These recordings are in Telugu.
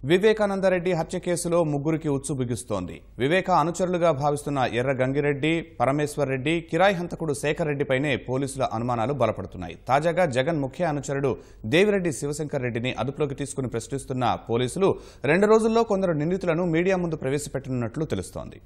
వివేకానందరెడ్డి హత్య కేసులో ముగ్గురికి ఉచ్చు బిగుస్తోంది. వివేక అనుచరులుగా భావిస్తున్న ఎర్ర గంగిరెడ్డి, పరమేశ్వర్ రెడ్డి, కిరాయి హంతకుడు శేఖర్ రెడ్డిపైనే పోలీసుల అనుమానాలు బలపడుతున్నాయి. తాజాగా జగన్ ముఖ్య అనుచరుడు దేవిరెడ్డి శివశంకర్ రెడ్డిని అదుపులోకి తీసుకుని ప్రశ్నిస్తున్న పోలీసులు 2 రోజుల్లో కొందరు నిందితులను మీడియా ముందు ప్రవేశపెట్టనున్నట్లు తెలుస్తోంది.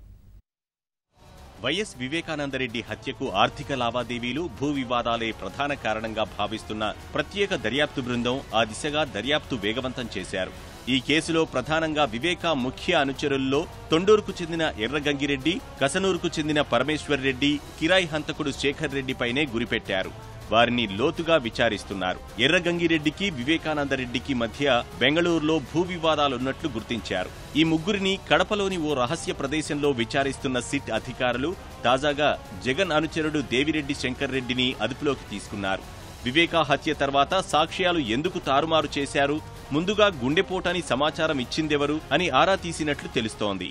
వైఎస్ వివేకానందరెడ్డి హత్యకు ఆర్థిక లావాదేవీలు, భూ వివాదాలే ప్రధాన కారణంగా భావిస్తున్న ప్రత్యేక దర్యాప్తు బృందం ఆ దిశగా దర్యాప్తు వేగవంతం చేశారు. ఈ కేసులో ప్రధానంగా వివేక ముఖ్య అనుచరుల్లో తొండూరుకు చెందిన ఎర్రగంగిరెడ్డి, కసనూరుకు చెందిన పరమేశ్వర్ రెడ్డి, కిరాయి హంతకుడు శేఖర్ రెడ్డిపైనే గురిపెట్టారు. వారిని లోతుగా విచారిస్తున్నారు. ఎర్రగంగిరెడ్డికి, వివేకానందరెడ్డికి మధ్య బెంగళూరులో భూ వివాదాలున్నట్లు గుర్తించారు. ఈ ముగ్గురిని కడపలోని ఓ రహస్య ప్రదేశంలో విచారిస్తున్న సిట్ అధికారులు తాజాగా జగన్ అనుచరుడు దేవిరెడ్డి శంకర్ రెడ్డిని అదుపులోకి తీసుకున్నారు. వివేక హత్య తర్వాత సాక్ష్యాలు ఎందుకు తారుమారు చేశారు, ముందుగా గుండెపోటని సమాచారం ఇచ్చిందెవరు అని ఆరా తీసినట్లు తెలుస్తోంది.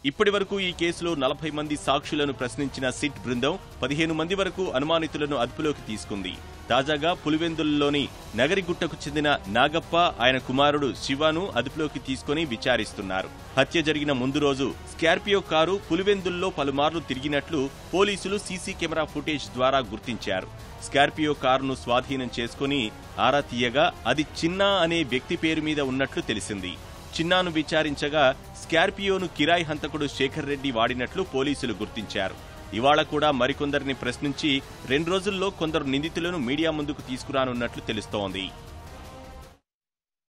ఇప్పటి వరకు ఈ కేసులో 40 మంది సాక్షులను ప్రశ్నించిన సిట్ బృందం 15 మంది వరకు అనుమానితులను అదుపులోకి తీసుకుంది. తాజాగా పులివెందులలోని నగరిగుట్టకు చెందిన నాగప్ప, ఆయన కుమారుడు శివను అదుపులోకి తీసుకుని విచారిస్తున్నారు. హత్య జరిగిన ముందు రోజు స్కార్పియో కారు పులివెందుల్లో పలుమార్లు తిరిగినట్లు పోలీసులు సీసీ కెమెరా ఫుటేజ్ ద్వారా గుర్తించారు. స్కార్పియో కారును స్వాధీనం చేసుకుని ఆరా తీయగా అది చిన్నా అనే వ్యక్తి పేరు మీద ఉన్నట్లు తెలిసింది. చిన్నాను విచారించగా స్కార్పియోను కిరాయి హంతకుడు శేఖర్ రెడ్డి వాడినట్లు పోలీసులు గుర్తించారు. ఇవాళ కూడా మరికొందరిని ప్రశ్నించి 2 రోజుల్లో కొందరు నిందితులను మీడియా ముందుకు తీసుకురానున్నట్లు తెలుస్తోంది.